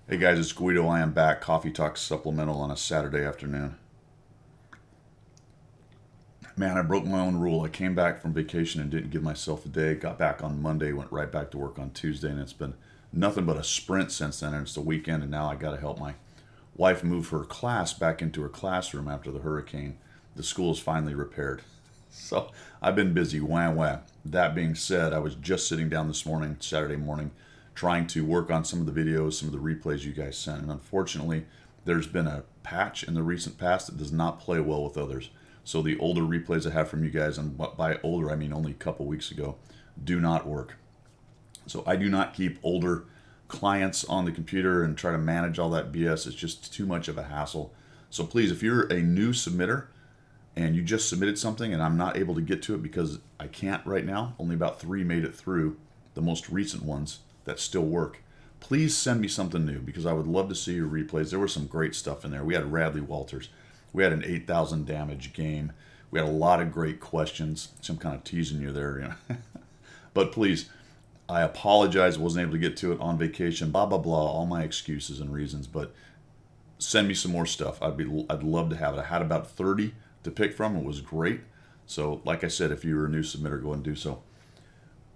Hey guys, it's Guido. I am back. Coffee Talk Supplemental on a Saturday afternoon. Man, I broke my own rule. I came back from vacation and didn't give myself a day. Got back on Monday, went right back to work on Tuesday, and it's been nothing but a sprint since then. And it's the weekend, and now I got to help my wife move her class back into her classroom after the hurricane. The school is finally repaired. So I've been busy, wah wah. That being said, I was just sitting down this morning, Saturday morning, trying to work on some of the videos, some of the replays you guys sent. And unfortunately, there's been a patch in the recent past that does not play well with others. So the older replays I have from you guys, and by older I mean only a couple weeks ago, do not work. So I do not keep older clients on the computer and try to manage all that BS. It's just too much of a hassle. So please, if you're a new submitter and you just submitted something and I'm not able to get to it because I can't right now, only about 3 made it through, the most recent ones that still work. Please send me something new because I would love to see your replays. There was some great stuff in there. We had Radley Walters. We had an 8,000 damage game. We had a lot of great questions. Some kind of teasing you there, you know. But please, I apologize. Wasn't able to get to it on vacation. Blah blah blah. All my excuses and reasons. But send me some more stuff. I'd love to have it. I had about 30 to pick from. It was great. So like I said, if you're a new submitter, go and do so.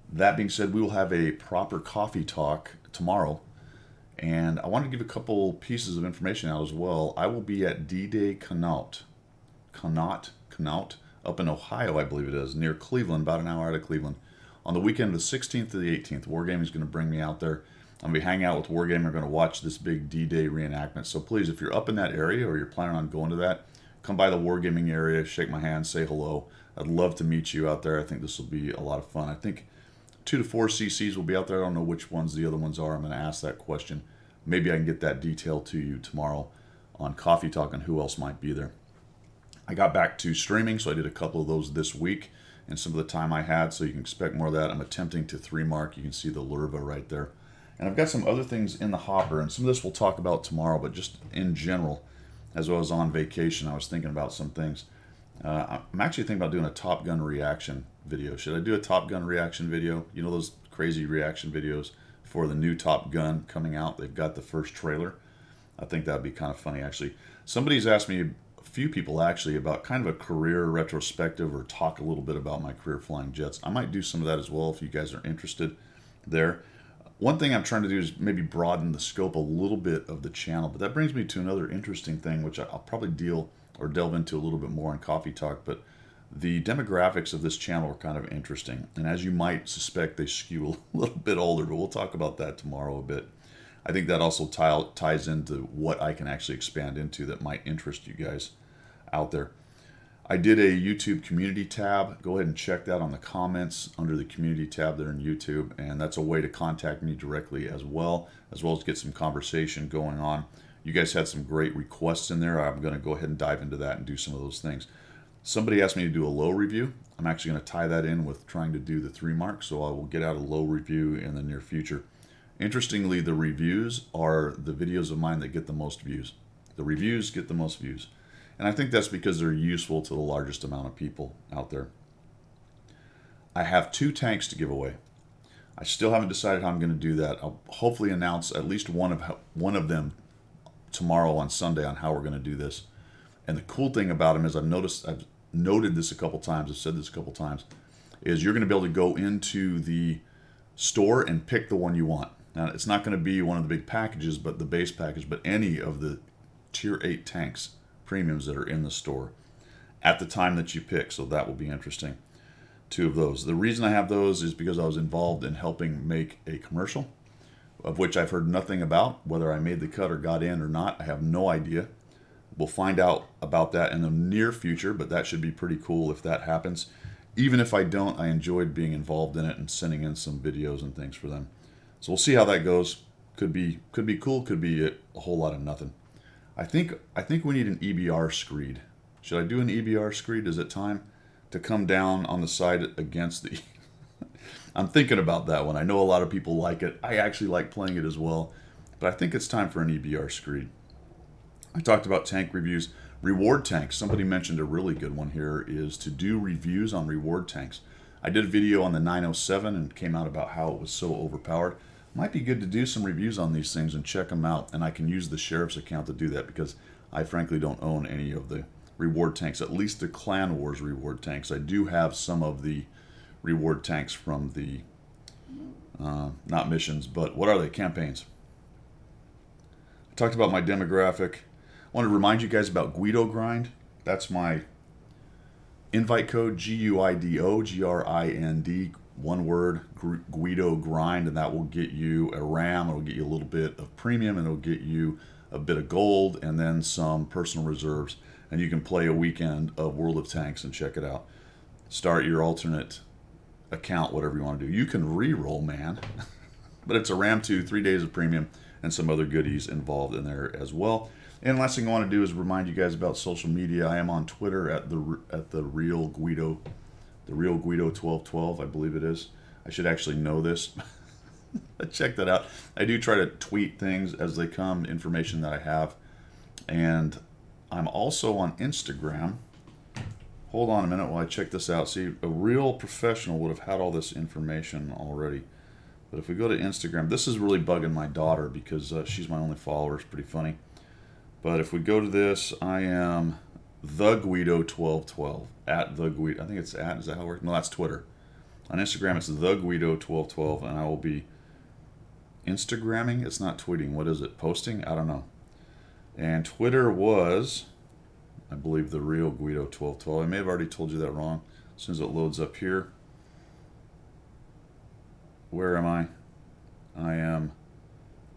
That being said, we will have a proper coffee talk tomorrow. And I want to give a couple pieces of information out as well. I will be at D-Day Connaught, up in Ohio, I believe it is, near Cleveland, about an hour out of Cleveland. On the weekend of the 16th to the 18th, Wargaming is going to bring me out there. I'm going to be hanging out with Wargaming. We're going to watch this big D-Day reenactment. So please, if you're up in that area or you're planning on going to that, come by the Wargaming area, shake my hand, say hello. I'd love to meet you out there. I think this will be a lot of fun. I think 2 to 4 CCs will be out there. I don't know which ones the other ones are. I'm going to ask that question. Maybe I can get that detail to you tomorrow on Coffee Talk and who else might be there. I got back to streaming, so I did a couple of those this week and some of the time I had, so you can expect more of that. I'm attempting to 3-mark. You can see the Lurva right there. And I've got some other things in the hopper, and some of this we'll talk about tomorrow, but just in general, as I was on vacation, I was thinking about some things. I'm actually thinking about doing a Top Gun reaction video. Should I do a Top Gun reaction video? You know those crazy reaction videos for the new Top Gun coming out? They've got the first trailer. I think that'd be kind of funny, actually. Somebody's asked me, a few people actually, about kind of a career retrospective or talk a little bit about my career flying jets. I might do some of that as well if you guys are interested there. One thing I'm trying to do is maybe broaden the scope a little bit of the channel, but that brings me to another interesting thing, which I'll probably deal or delve into a little bit more in Coffee Talk, but the demographics of this channel are kind of interesting. And as you might suspect, they skew a little bit older, but we'll talk about that tomorrow a bit. I think that also ties into what I can actually expand into that might interest you guys out there. I did a YouTube community tab. Go ahead and check that on the comments under the community tab there in YouTube. And that's a way to contact me directly as well as get some conversation going on. You guys had some great requests in there. I'm going to go ahead and dive into that and do some of those things. Somebody asked me to do a low review. I'm actually going to tie that in with trying to do the 3-mark, so I will get out a low review in the near future. Interestingly, the reviews are the videos of mine that get the most views. The reviews get the most views. And I think that's because they're useful to the largest amount of people out there. I have 2 tanks to give away. I still haven't decided how I'm going to do that. I'll hopefully announce at least one of them tomorrow on Sunday on how we're going to do this. And the cool thing about them is I've noted this a couple times, I've said this a couple times, is you're going to be able to go into the store and pick the one you want. Now, it's not going to be one of the big packages, but the base package, but any of the Tier 8 tanks, premiums that are in the store at the time that you pick, so that will be interesting. 2 of those. The reason I have those is because I was involved in helping make a commercial, of which I've heard nothing about. Whether I made the cut or got in or not, I have no idea. We'll find out about that in the near future, but that should be pretty cool if that happens. Even if I don't, I enjoyed being involved in it and sending in some videos and things for them. So we'll see how that goes. Could be cool, could be a whole lot of nothing. I think we need an EBR screed. Should I do an EBR screed? Is it time to come down on the side against the... I'm thinking about that one. I know a lot of people like it. I actually like playing it as well. But I think it's time for an EBR screed. I talked about tank reviews. Reward tanks. Somebody mentioned a really good one here is to do reviews on reward tanks. I did a video on the 907 and came out about how it was so overpowered. Might be good to do some reviews on these things and check them out, and I can use the sheriff's account to do that because I frankly don't own any of the reward tanks, at least the Clan Wars reward tanks. I do have some of the reward tanks from the not missions, but what are they? Campaigns. I talked about my demographic. I want to remind you guys about Guido Grind. That's my invite code, GUIDO, GRIND, one word, Guido Grind, and that will get you a RAM, it'll get you a little bit of premium, and it'll get you a bit of gold, and then some personal reserves. And you can play a weekend of World of Tanks and check it out. Start your alternate account, whatever you want to do. You can re-roll, man. But it's a RAM 2, 3 days of premium, and some other goodies involved in there as well. And last thing I want to do is remind you guys about social media. I am on Twitter at the real Guido, the real Guido 1212, I believe it is. I should actually know this. Check that out. I do try to tweet things as they come, information that I have. And I'm also on Instagram. Hold on a minute while I check this out. See, a real professional would have had all this information already. But if we go to Instagram, this is really bugging my daughter because she's my only follower. It's pretty funny. But if we go to this, I am the Guido 1212 at the Guido. I think it's at. Is that how it works? No, that's Twitter. On Instagram, it's the Guido 1212, and I will be Instagramming. It's not tweeting. What is it? Posting? I don't know. And Twitter was, I believe, the real Guido 1212. I may have already told you that wrong. As soon as it loads up here. Where am I? I am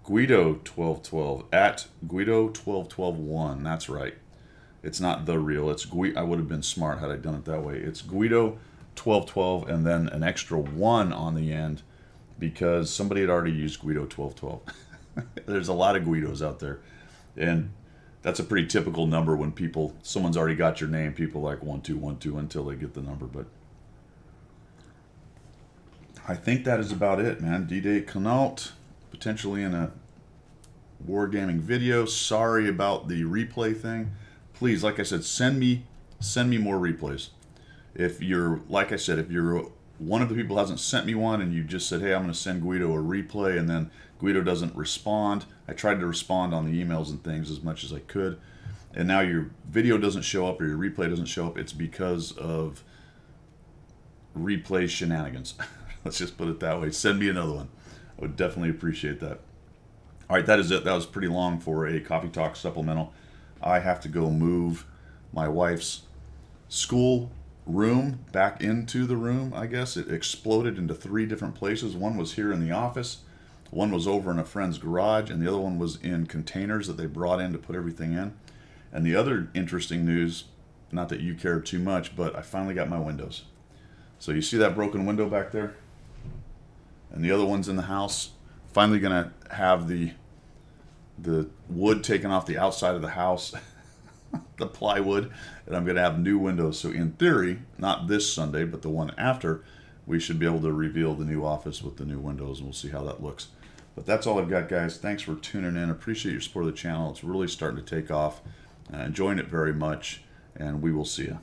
Guido 1212 at Guido 12121. That's right. It's not the real. It's I would have been smart had I done it that way. It's Guido 1212 and then an extra 1 on the end because somebody had already used Guido 1212. There's a lot of Guidos out there. And that's a pretty typical number when someone's already got your name. People like 1212 until they get the number. But I think that is about it, man. D-Day Connaught, potentially in a wargaming video. Sorry about the replay thing. Please, like I said, send me more replays. If you're, like I said, if you're one of the people who hasn't sent me one and you just said, hey, I'm going to send Guido a replay, and then Guido doesn't respond. I tried to respond on the emails and things as much as I could, and now your video doesn't show up or your replay doesn't show up. It's because of replay shenanigans. Let's just put it that way. Send me another one. I would definitely appreciate that. All right, that is it. That was pretty long for a Coffee Talk supplemental. I have to go move my wife's school room back into the room, I guess. It exploded into 3 different places. One was here in the office, one was over in a friend's garage, and the other one was in containers that they brought in to put everything in. And the other interesting news, not that you care too much, but I finally got my windows. So you see that broken window back there? And the other one's in the house. Finally gonna have the wood taken off the outside of the house, the plywood, and I'm gonna have new windows. So in theory, not this Sunday, but the one after, we should be able to reveal the new office with the new windows, and we'll see how that looks. But that's all I've got, guys. Thanks for tuning in. Appreciate your support of the channel. It's really starting to take off. Enjoying it very much, and we will see you.